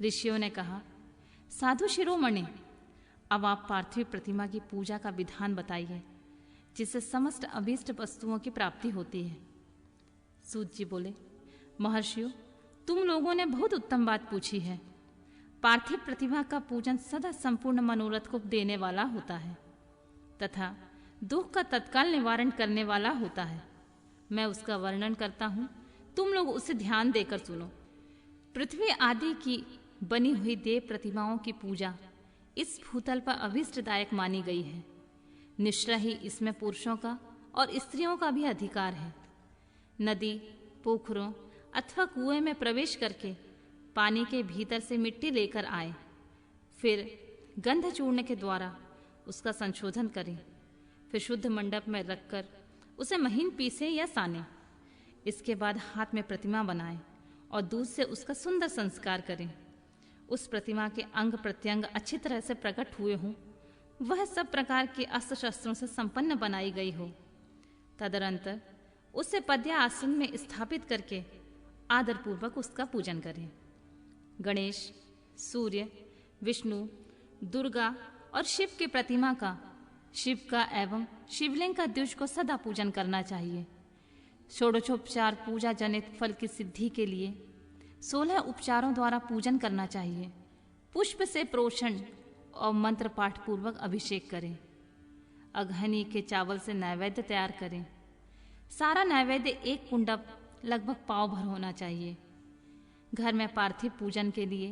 ऋषियों ने कहा, साधु शिरोमणि, अब आप पार्थिव प्रतिमा की पूजा का विधान बताइए, जिससे समस्त अभीष्ट वस्तुओं की प्राप्ति होती है। सूत जी बोले, महर्षियों, तुम लोगों ने बहुत उत्तम बात पूछी है। पार्थिव प्रतिमा का पूजन सदा संपूर्ण मनोरथ को देने वाला होता है तथा दुख का तत्काल निवारण करने वाला होता है। मैं उसका वर्णन करता हूं, तुम लोग उसे ध्यान देकर सुनो। पृथ्वी आदि की बनी हुई देव प्रतिमाओं की पूजा इस भूतल पर अभीष्टदायक मानी गई है। निश्चय ही इसमें पुरुषों का और स्त्रियों का भी अधिकार है। नदी, पोखरों अथवा कुएं में प्रवेश करके पानी के भीतर से मिट्टी लेकर आए, फिर गंध चूर्ण के द्वारा उसका संशोधन करें, फिर शुद्ध मंडप में रखकर उसे महीन पीसे या साने। इसके बाद हाथ में प्रतिमा बनाएं और दूध से उसका सुंदर संस्कार करें। उस प्रतिमा के अंग प्रत्यंग अच्छी तरह से प्रकट हुए हों, वह सब प्रकार के अस्त्र शस्त्रों से संपन्न बनाई गई हो। तदनंतर उसे पद्या आसन में स्थापित करके आदरपूर्वक उसका पूजन करें। गणेश, सूर्य, विष्णु, दुर्गा और शिव की प्रतिमा का, शिव का एवं शिवलिंग का द्विज को सदा पूजन करना चाहिए। षोडशोपचार पूजा जनित फल की सिद्धि के लिए 16 उपचारों द्वारा पूजन करना चाहिए। पुष्प से प्रोषण और मंत्र पाठ पूर्वक अभिषेक करें। अघहनी के चावल से नैवेद्य तैयार करें। सारा नैवेद्य एक कुंडप लगभग पाव भर होना चाहिए। घर में पार्थिव पूजन के लिए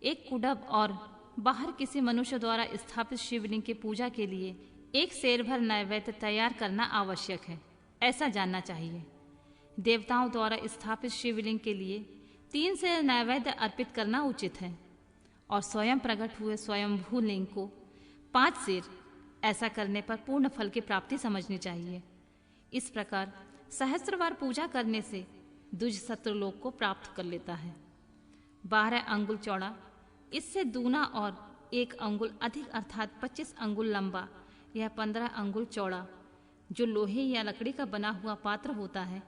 एक कुंडप और बाहर किसी मनुष्य द्वारा स्थापित शिवलिंग की पूजा के लिए एक सेर भर नैवेद्य तैयार करना आवश्यक है, ऐसा जानना चाहिए। देवताओं द्वारा स्थापित शिवलिंग के लिए 3 सेर नैवेद्य अर्पित करना उचित है और स्वयं प्रकट हुए स्वयंभू लिंग को 5 सेर, ऐसा करने पर पूर्ण फल की प्राप्ति समझनी चाहिए। इस प्रकार सहस्त्रवार पूजा करने से द्विज सत्रलोक को प्राप्त कर लेता है। 12 अंगुल चौड़ा, इससे दूना और 1 अंगुल अधिक अर्थात 25 अंगुल लंबा या 15 अंगुल चौड़ा जो लोहे या लकड़ी का बना हुआ पात्र होता है,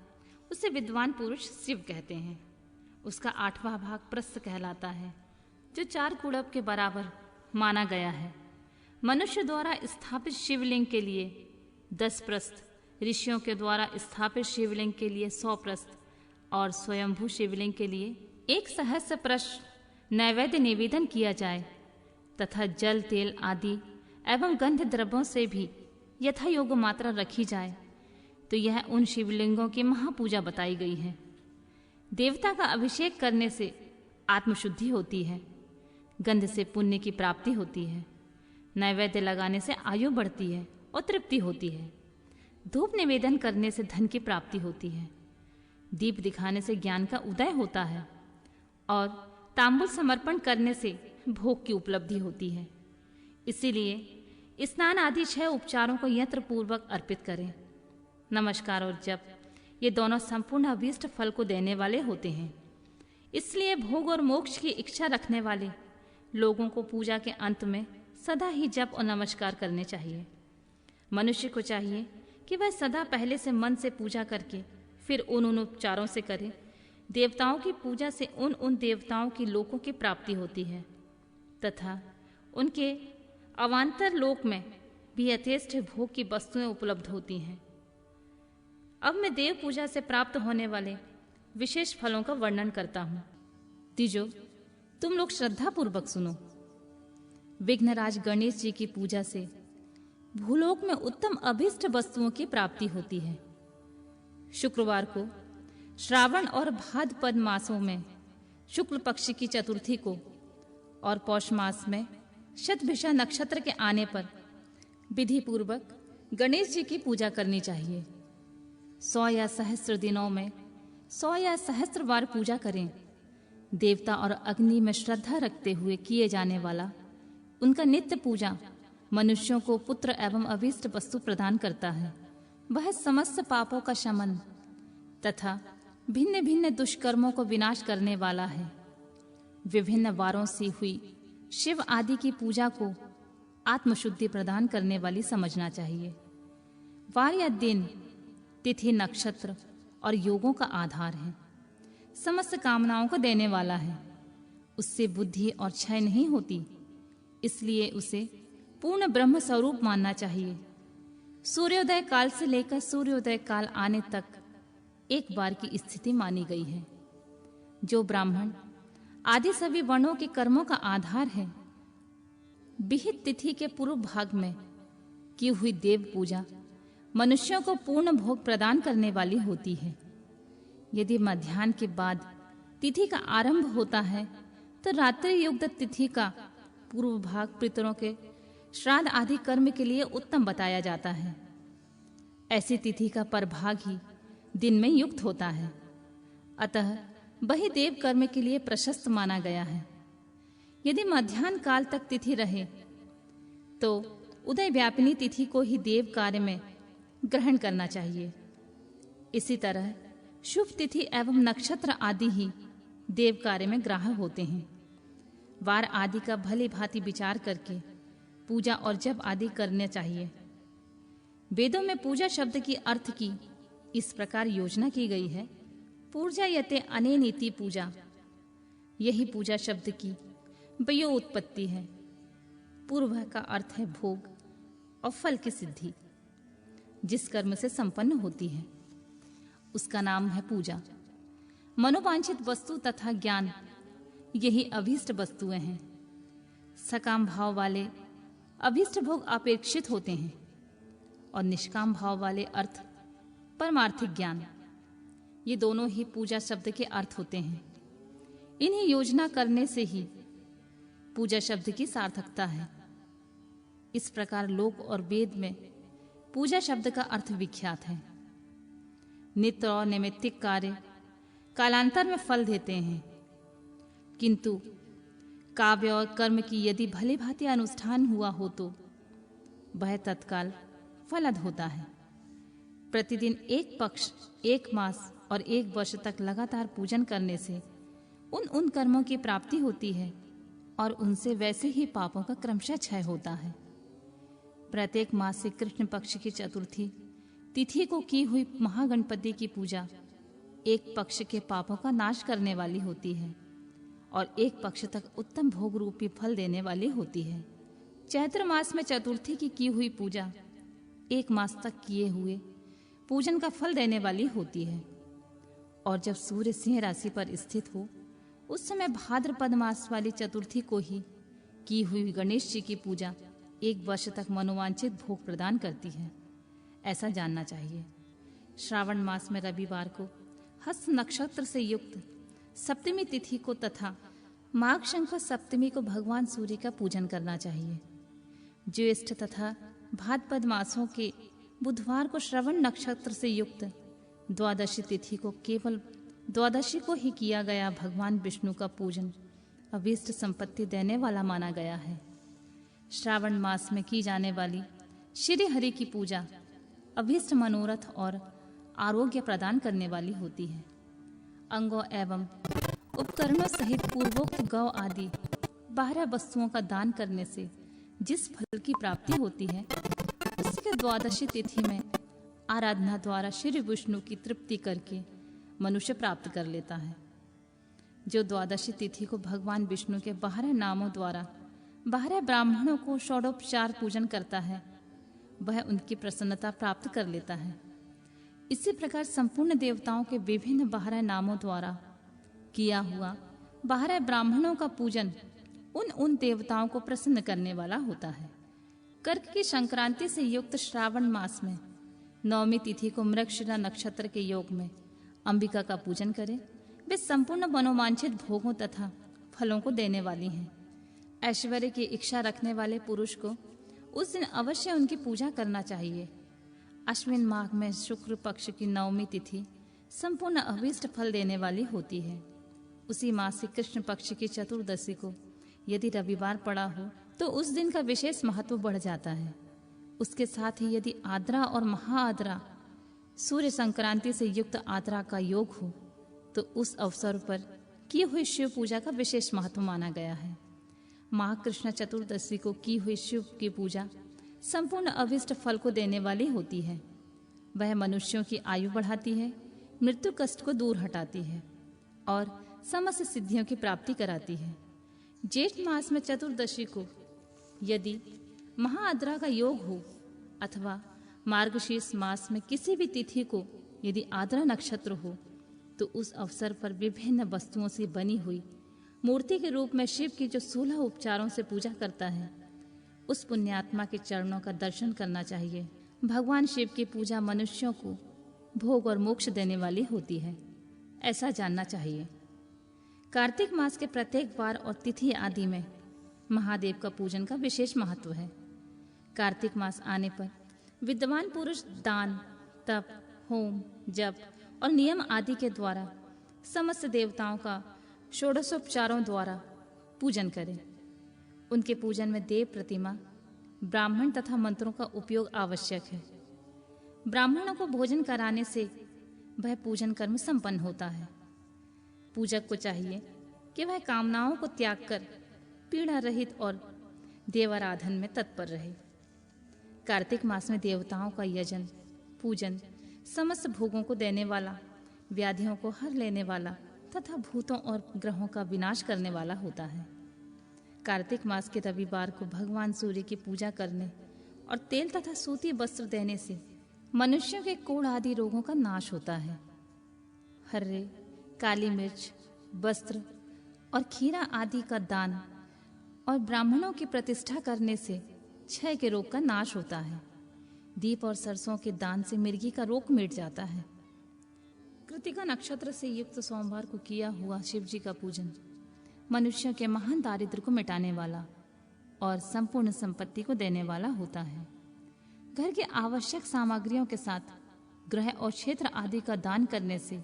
उसे विद्वान पुरुष शिव कहते हैं। उसका 8वां भाग प्रस्थ कहलाता है, जो 4 कुड़ब के बराबर माना गया है। मनुष्य द्वारा स्थापित शिवलिंग के लिए 10 प्रस्थ, ऋषियों के द्वारा स्थापित शिवलिंग के लिए 100 प्रस्थ और स्वयंभू शिवलिंग के लिए 1 सहस्त्र प्रस्थ नैवेद्य निवेदन किया जाए तथा जल, तेल आदि एवं गंध द्रव्यों से भी यथा योग्य मात्रा रखी जाए, तो यह उन शिवलिंगों की महापूजा बताई गई है। देवता का अभिषेक करने से आत्मशुद्धि होती है, गंध से पुण्य की प्राप्ति होती है, नैवेद्य लगाने से आयु बढ़ती है और तृप्ति होती है, धूप निवेदन करने से धन की प्राप्ति होती है, दीप दिखाने से ज्ञान का उदय होता है और तांबुल समर्पण करने से भोग की उपलब्धि होती है। इसीलिए स्नान आदि 6 उपचारों को यंत्र पूर्वक अर्पित करें। नमस्कार और जप, ये दोनों संपूर्ण अभीष्ट फल को देने वाले होते हैं। इसलिए भोग और मोक्ष की इच्छा रखने वाले लोगों को पूजा के अंत में सदा ही जप और नमस्कार करने चाहिए। मनुष्य को चाहिए कि वह सदा पहले से मन से पूजा करके फिर उन उपचारों से करे। देवताओं की पूजा से उन देवताओं की लोकों की प्राप्ति होती है तथा उनके अवान्तर लोक में भी यथेष्ट भोग की वस्तुएं उपलब्ध होती हैं। अब मैं देव पूजा से प्राप्त होने वाले विशेष फलों का वर्णन करता हूं। तीजो, तुम लोग श्रद्धा पूर्वक सुनो। विघ्नराज गणेश जी की पूजा से भूलोक में उत्तम अभीष्ट वस्तुओं की प्राप्ति होती है। शुक्रवार को श्रावण और भाद्रपद मासों में शुक्ल पक्ष की चतुर्थी को और पौष मास में शतभिषा नक्षत्र के आने पर विधि पूर्वक गणेश जी की पूजा करनी चाहिए। 100 या सहस्त्र दिनों में 100 या सहस्त्र बार पूजा करें। देवता और अग्नि में श्रद्धा रखते हुए किए जाने वाला उनका नित्य पूजा मनुष्यों को पुत्र एवं अभीष्ट वस्तु प्रदान करता है। वह समस्त पापों का शमन तथा भिन्न भिन्न दुष्कर्मों को विनाश करने वाला है। विभिन्न वारों से हुई शिव आदि की पूजा को आत्मशुद्धि प्रदान करने वाली समझना चाहिए। वार या दिन, तिथि, नक्षत्र और योगों का आधार है, समस्त कामनाओं को देने वाला है। उससे बुद्धि और क्षय नहीं होती, इसलिए उसे पूर्ण ब्रह्म स्वरूप मानना चाहिए। सूर्योदय काल से लेकर सूर्योदय काल आने तक एक बार की स्थिति मानी गई है। जो ब्राह्मण आदि सभी वर्णों के कर्मों का आधार है, विहित तिथि के पूर्व भाग में की हुई देव पूजा मनुष्यों को पूर्ण भोग प्रदान करने वाली होती है। यदि मध्याह्न के बाद तिथि का आरंभ होता है तो रात्रि युक्त तिथि का पूर्व भाग पितरों के श्राद्ध आदि कर्म के लिए उत्तम बताया जाता है। ऐसी तिथि का परभाग ही दिन में युक्त होता है, अतः वही देव कर्म के लिए प्रशस्त माना गया है। यदि मध्याह्न काल तक तिथि रहे तो उदय व्यापिनी तिथि को ही देव कार्य में ग्रहण करना चाहिए। इसी तरह शुभ तिथि एवं नक्षत्र आदि ही देव कार्य में ग्राह्य होते हैं। वार आदि का भली भांति विचार करके पूजा और जप आदि करने चाहिए। वेदों में पूजा शब्द की अर्थ की इस प्रकार योजना की गई है, पूजयते अनेनीति पूजा। यही पूजा शब्द की व्यो उत्पत्ति है। पूर्व का अर्थ है भोग और फल की सिद्धि, जिस कर्म से संपन्न होती है उसका नाम है पूजा। मनोवांछित वस्तु तथा ज्ञान यही अभीष्ट वस्तुएं हैं। सकाम भाव वाले अभीष्ट भोग अपेक्षित होते हैं और निष्काम भाव वाले अर्थ परमार्थिक ज्ञान, ये दोनों ही पूजा शब्द के अर्थ होते हैं। इन्हीं योजना करने से ही पूजा शब्द की सार्थकता है। इस प्रकार लोक और वेद में पूजा शब्द का अर्थ विख्यात है। नित्य और नैमित्तिक कार्य कालांतर में फल देते हैं, किंतु काव्य और कर्म की यदि भली भांति अनुष्ठान हुआ हो तो वह तत्काल फलद होता है। प्रतिदिन एक पक्ष, एक मास और एक वर्ष तक लगातार पूजन करने से उन कर्मों की प्राप्ति होती है और उनसे वैसे ही पापों का क्रमशः क्षय होता है। प्रत्येक मास से कृष्ण पक्ष की चतुर्थी तिथि को की हुई महागणपति की पूजा एक पक्ष के पापों का नाश करने वाली होती है और एक पक्ष तक उत्तम भोग रूपी फल देने वाली होती है। चैत्र मास में चतुर्थी की हुई पूजा एक मास तक किए हुए पूजन का फल देने वाली होती है और जब सूर्य सिंह राशि पर स्थित हो उस समय भाद्रपद मास वाली चतुर्थी को ही की हुई गणेश जी की पूजा एक वर्ष तक मनोवांछित भोग प्रदान करती है, ऐसा जानना चाहिए। श्रावण मास में रविवार को हस्त नक्षत्र से युक्त सप्तमी तिथि को तथा माघ शंख सप्तमी को भगवान सूर्य का पूजन करना चाहिए। ज्येष्ठ तथा भाद्रपद मासों के बुधवार को श्रवण नक्षत्र से युक्त द्वादशी तिथि को केवल द्वादशी को ही किया गया भगवान विष्णु का पूजन अभीष्ट संपत्ति देने वाला माना गया है। श्रावण मास में की जाने वाली श्री हरि की पूजा अभीष्ट मनोरथ और आरोग्य प्रदान करने वाली होती है। अंगों एवं उपकरणों सहित पूर्वोक्त गौ आदि 12 वस्तुओं का दान करने से जिस फल की प्राप्ति होती है उसके द्वादशी तिथि में आराधना द्वारा श्री विष्णु की तृप्ति करके मनुष्य प्राप्त कर लेता है। जो द्वादशी तिथि को भगवान विष्णु के 12 नामों द्वारा 12 ब्राह्मणों को षोडोपचार पूजन करता है वह उनकी प्रसन्नता प्राप्त कर लेता है। इसी प्रकार संपूर्ण देवताओं के विभिन्न 12 नामों द्वारा किया हुआ 12 ब्राह्मणों का पूजन उन देवताओं को प्रसन्न करने वाला होता है। कर्क की संक्रांति से युक्त श्रावण मास में नवमी तिथि को मृगशिरा नक्षत्र के योग में अंबिका का पूजन करें। वे संपूर्ण मनोवांछित भोगों तथा फलों को देने वाली हैं। ऐश्वर्य की इच्छा रखने वाले पुरुष को उस दिन अवश्य उनकी पूजा करना चाहिए। अश्विन माघ में शुक्ल पक्ष की नवमी तिथि संपूर्ण अभीष्ट फल देने वाली होती है। उसी मास से कृष्ण पक्ष की चतुर्दशी को यदि रविवार पड़ा हो तो उस दिन का विशेष महत्व बढ़ जाता है। उसके साथ ही यदि आद्रा और महाआद्रा सूर्य संक्रांति से युक्त आद्रा का योग हो तो उस अवसर पर की हुई शिव पूजा का विशेष महत्व माना गया है। माघ कृष्ण चतुर्दशी को की हुई शिव की पूजा संपूर्ण अभिष्ट फल को देने वाली होती है। वह मनुष्यों की आयु बढ़ाती है, मृत्यु कष्ट को दूर हटाती है और समस्त सिद्धियों की प्राप्ति कराती है। जेठ मास में चतुर्दशी को यदि महाअद्रा का योग हो अथवा मार्गशीर्ष मास में किसी भी तिथि को यदि आद्रा नक्षत्र हो तो उस अवसर पर विभिन्न वस्तुओं से बनी हुई मूर्ति के रूप में शिव की जो 16 उपचारों से पूजा करता है उस पुण्यात्मा के चरणों का दर्शन करना चाहिए। भगवान शिव की पूजा मनुष्यों को भोग और मोक्ष देने वाली होती है, ऐसा जानना चाहिए। कार्तिक मास के प्रत्येक वार और तिथि आदि में महादेव का पूजन का विशेष महत्व है। कार्तिक मास आने पर विद्वान पुरुष दान, तप, होम, जप और नियम आदि के द्वारा समस्त देवताओं का षोडशोपचारों द्वारा पूजन करें। उनके पूजन में देव प्रतिमा, ब्राह्मण तथा मंत्रों का उपयोग आवश्यक है। ब्राह्मणों को भोजन कराने से वह पूजन कर्म संपन्न होता है। पूजक को चाहिए कि वह कामनाओं को त्याग कर पीड़ा रहित और देवाराधन में तत्पर रहे। कार्तिक मास में देवताओं का यजन, पूजन समस्त भोगों को देने वाला, व्याधियों को हर लेने वाला तथा भूतों और ग्रहों का विनाश करने वाला होता है। कार्तिक मास के रविवार को भगवान सूर्य की पूजा करने और तेल तथा सूती वस्त्र देने से मनुष्यों के कोढ़ आदि रोगों का नाश होता है। हर्रे, काली मिर्च, वस्त्र और खीरा आदि का दान और ब्राह्मणों की प्रतिष्ठा करने से क्षय के रोग का नाश होता है। दीप और सरसों के दान से मिर्गी का रोग मिट जाता है। कृतिका नक्षत्र से युक्त सोमवार को किया हुआ शिव जी का पूजन मनुष्यों के महान दारिद्र्य को मिटाने वाला और संपूर्ण संपत्ति को देने वाला होता है। घर के आवश्यक सामग्रियों के साथ ग्रह और क्षेत्र आदि का दान करने से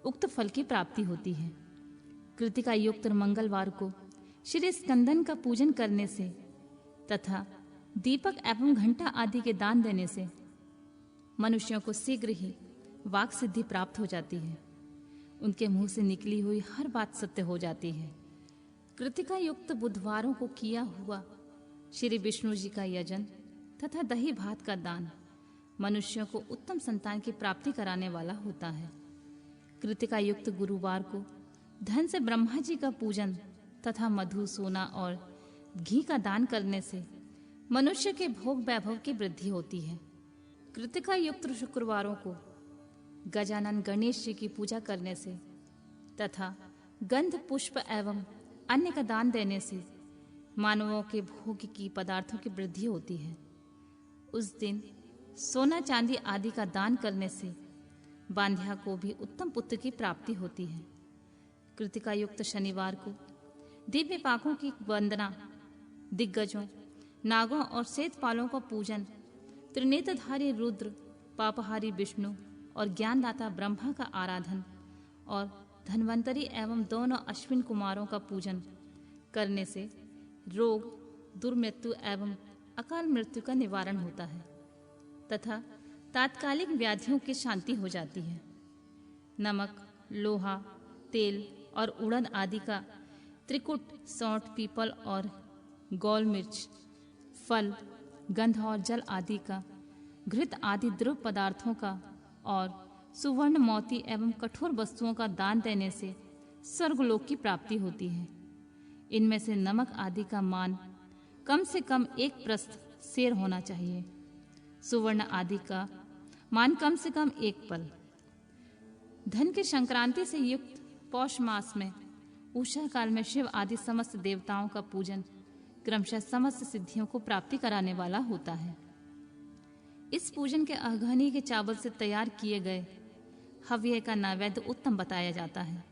उक्त फल की प्राप्ति होती है। कृतिका युक्त मंगलवार को श्री स्कंदन का पूजन करने से तथा दीपक एवं घंटा आदि के दान देने से मनुष्यों को शीघ्र ही वाक सिद्धि प्राप्त हो जाती है। उनके मुंह से निकली हुई हर बात सत्य हो जाती है। कृतिका युक्त बुधवारों को किया हुआ श्री विष्णु जी का यजन तथा दही भात का दान मनुष्यों को उत्तम संतान की प्राप्ति कराने वाला होता है। कृतिका युक्त गुरुवार को धन से ब्रह्मा जी का पूजन तथा मधु, सोना और घी का दान करने से मनुष्य के भोग वैभव की वृद्धि होती है। कृतिका युक्त शुक्रवारों को गजानन गणेश जी की पूजा करने से तथा गंध, पुष्प एवं अन्य का दान देने से मानवों के भोग की पदार्थों की वृद्धि होती है। उस दिन सोना, चांदी आदि का दान करने से बांध्या को भी उत्तम पुत्र की प्राप्ति होती है। कृतिका युक्त शनिवार को दिव्य पाकों की वंदना, दिग्गजों, नागों और सेतपालों का पूजन, त्रिनेत्रधारी रुद्र, पापहारी विष्णु और ज्ञानदाता ब्रह्मा का आराधन और धन्वंतरी एवं दोनों अश्विन कुमारों का पूजन करने से रोग, दुर्मृत्यु एवं अकाल मृत्यु का निवारण होता है तथा तात्कालिक व्याधियों की शांति हो जाती है। नमक, लोहा, तेल और उड़द आदि का त्रिकुट, सौंठ, पीपल और गोल मिर्च, फल, गंध और जल आदि का, घृत आदि द्रव पदार्थों का और सुवर्ण, मोती एवं कठोर वस्तुओं का दान देने से स्वर्गलोक की प्राप्ति होती है। इनमें से नमक आदि का मान कम से कम 1 प्रस्थ सेर होना चाहिए। सुवर्ण आदि का मान कम से कम 1 पल। धन की संक्रांति से युक्त पौष मास में उषा काल में शिव आदि समस्त देवताओं का पूजन क्रमशः समस्त सिद्धियों को प्राप्ति कराने वाला होता है। इस पूजन के अघनी के चावल से तैयार किए गए हव्य का नैवेद्य उत्तम बताया जाता है।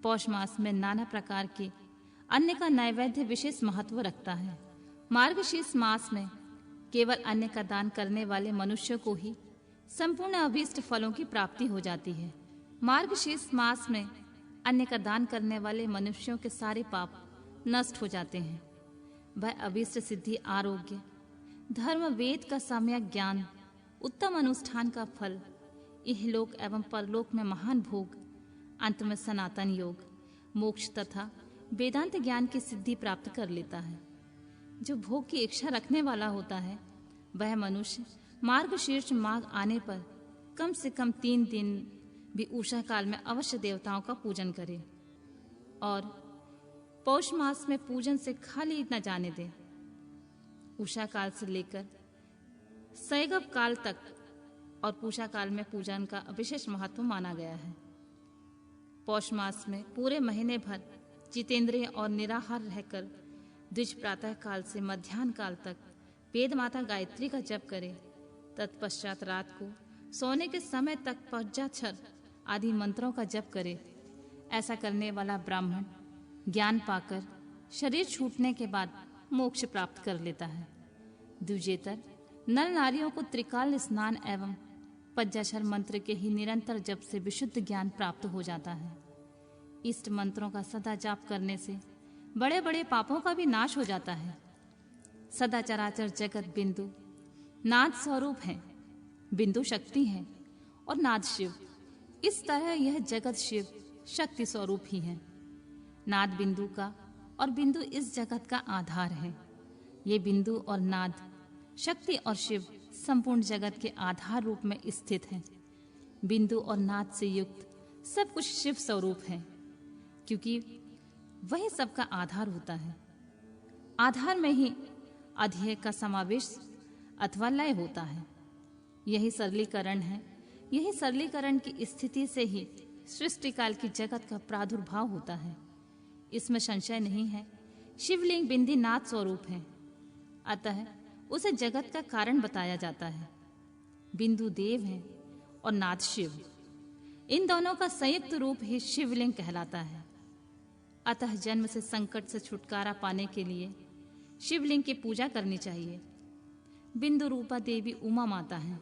पौष मास में नाना प्रकार के अन्न का नैवेद्य विशेष महत्व रखता है। मार्गशीर्ष मास में केवल अन्न का दान करने वाले मनुष्य को ही संपूर्ण अभीष्ट फलों की प्राप्ति हो जाती है। मार्गशीर्ष मास में अन्न का दान करने वाले मनुष्यों के सारे पाप नष्ट हो जाते हैं। वह अभीष्ट सिद्धि, आरोग्य, धर्म, वेद का सम्यक ज्ञान, उत्तम अनुष्ठान का फल, इहलोक एवं परलोक में महान भोग, अंत में सनातन योग, मोक्ष तथा वेदांत ज्ञान की सिद्धि प्राप्त कर लेता है। जो भोग की इच्छा रखने वाला होता है वह मनुष्य मार्गशीर्ष माघ आने पर कम से कम 3 दिन भी उषा काल में अवश्य देवताओं का पूजन करे और पौष मास में पूजन से खाली न जाने दे। उषा काल से लेकर शैगव काल तक और पूषा काल में पूजन का विशेष महत्व माना गया है। पौष मास में पूरे महीने भर जितेंद्रिय और निराहार रहकर द्विज प्रातः काल से मध्याह्न काल तक वेद माता गायत्री का जप करे। तत्पश्चात रात को सोने के समय तक पंचाक्षर आदि मंत्रों का जप करे। ऐसा करने वाला ब्राह्मण ज्ञान पाकर शरीर छूटने के बाद मोक्ष प्राप्त कर लेता है। द्विजेतर नर नारियों को त्रिकाल स्नान एवं पंचाक्षर मंत्र के ही निरंतर जप से विशुद्ध ज्ञान प्राप्त हो जाता है। इष्ट मंत्रों का सदा जाप करने से बड़े बड़े पापों का भी नाश हो जाता है। सदा चराचर जगत बिंदु नाद स्वरूप है, बिंदु शक्ति है और नाद शिव। इस तरह यह जगत शिव शक्ति स्वरूप ही है। नाद बिंदु का और बिंदु इस जगत का आधार है। ये बिंदु और नाद शक्ति और शिव संपूर्ण जगत के आधार रूप में स्थित है। बिंदु और नाद से युक्त सब कुछ शिव स्वरूप है, क्योंकि वही सबका आधार होता है। आधार में ही अध्यय का समावेश अथवा लय होता है। यही सरलीकरण है। यही सरलीकरण की स्थिति से ही सृष्टि काल की जगत का प्रादुर्भाव होता है। इसमें संशय नहीं है। शिवलिंग बिंदी नाद स्वरूप है, अतः उसे जगत का कारण बताया जाता है। बिंदु देव है और नाद शिव। इन दोनों का संयुक्त रूप ही शिवलिंग कहलाता है। अतः जन्म से संकट से छुटकारा पाने के लिए शिवलिंग की पूजा करनी चाहिए। बिंदु रूपा देवी उमा माता हैं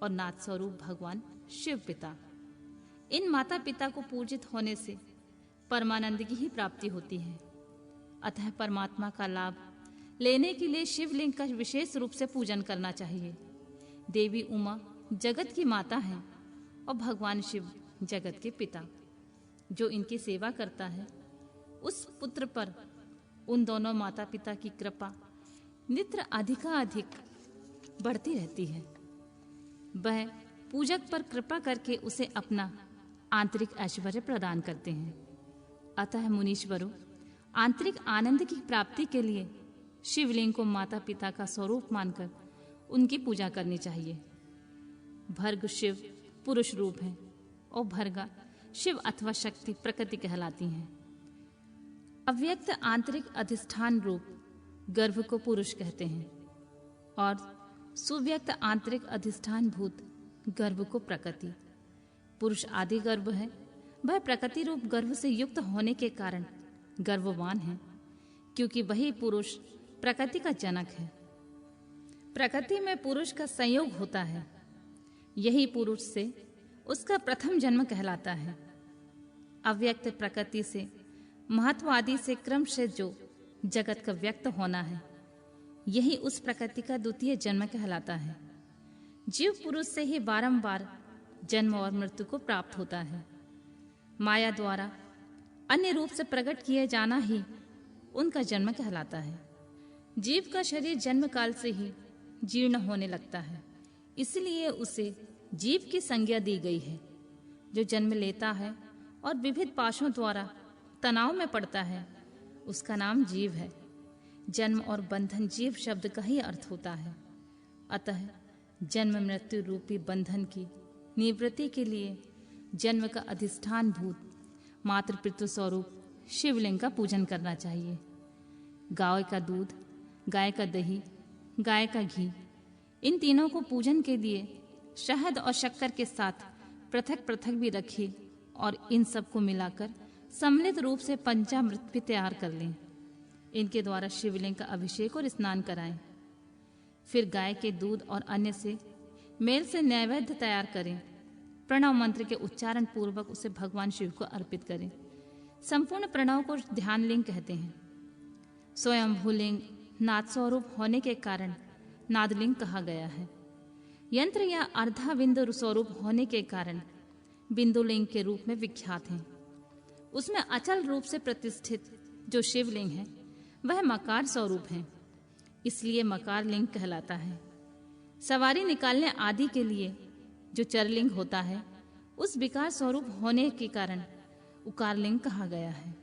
और नाद स्वरूप भगवान शिव पिता। इन माता पिता को पूजित होने से परमानंद की ही प्राप्ति होती है। अतः परमात्मा का लाभ लेने के लिए शिवलिंग का विशेष रूप से पूजन करना चाहिए। देवी उमा जगत की माता हैं और भगवान शिव जगत के पिता। जो इनकी सेवा करता है उस पुत्र पर उन दोनों माता पिता की कृपा नित्य अधिकाधिक बढ़ती रहती है। वह पूजक पर कृपा करके उसे अपना आंतरिक ऐश्वर्य प्रदान करते हैं। अतः मुनीश्वरों, आंतरिक आनंद की प्राप्ति के लिए शिवलिंग को माता पिता का स्वरूप मानकर उनकी पूजा करनी चाहिए। भर्ग शिव पुरुष रूप है और भर्गा शिव अथवा शक्ति प्रकृति कहलाती हैं। अव्यक्त आंतरिक अधिष्ठान रूप गर्भ को पुरुष कहते हैं और सुव्यक्त आंतरिक अधिष्ठान भूत गर्भ को प्रकृति। पुरुष आदि गर्भ है। वह प्रकृति रूप गर्भ से युक्त होने के कारण गर्भवान है, क्योंकि वही पुरुष प्रकृति का जनक है। प्रकृति में पुरुष का संयोग होता है। यही पुरुष से उसका प्रथम जन्म कहलाता है। अव्यक्त प्रकृति से महत्व आदि से क्रम से जो जगत का व्यक्त होना है, यही उस प्रकृति का द्वितीय जन्म कहलाता है। जीव पुरुष से ही बारंबार जन्म और मृत्यु को प्राप्त होता है। माया द्वारा अन्य रूप से प्रकट किए जाना ही उनका जन्म कहलाता है। जीव का शरीर जन्म काल से ही जीर्ण होने लगता है, इसलिए उसे जीव की संज्ञा दी गई है। जो जन्म लेता है और विविध पाशों द्वारा तनाव में पड़ता है, उसका नाम जीव है। जन्म और बंधन जीव शब्द का ही अर्थ होता है। अतः जन्म मृत्यु रूपी बंधन की निवृत्ति के लिए जन्म का अधिष्ठान भूत मातृ पितृ स्वरूप शिवलिंग का पूजन करना चाहिए। गाय का दूध, गाय का दही, गाय का घी, इन तीनों को पूजन के लिए शहद और शक्कर के साथ पृथक पृथक भी रखिए और इन सब को मिलाकर सम्मिलित रूप से पंचामृत भी तैयार कर लें। इनके द्वारा शिवलिंग का अभिषेक और स्नान कराएं। फिर गाय के दूध और अन्य से मेल से नैवेद्य तैयार करें। प्रणव मंत्र के उच्चारण पूर्वक उसे भगवान शिव को अर्पित करें। संपूर्ण प्रणव को ध्यानलिंग कहते हैं। स्वयंभूलिंग नाद स्वरूप होने के कारण नादलिंग कहा गया है। यंत्र या अर्धा बिंदु स्वरूप होने के कारण बिंदुलिंग के रूप में विख्यात हैं। उसमें अचल रूप से प्रतिष्ठित जो शिवलिंग है वह मकार स्वरूप है, इसलिए मकार लिंग कहलाता है। सवारी निकालने आदि के लिए जो चरलिंग होता है उस विकार स्वरूप होने के कारण उकारलिंग कहा गया है।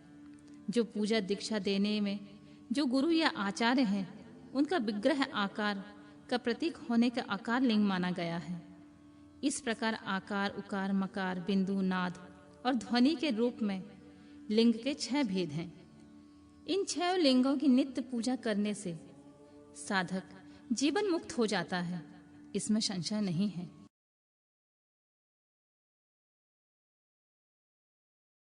जो पूजा दीक्षा देने में जो गुरु या आचार्य हैं, उनका विग्रह आकार का प्रतीक होने का आकार लिंग माना गया है। इस प्रकार आकार, उकार, मकार, बिंदु, नाद और ध्वनि के रूप में लिंग के 6 भेद हैं। इन 6 लिंगों की नित्य पूजा करने से साधक जीवन मुक्त हो जाता है, इसमें संशय नहीं है।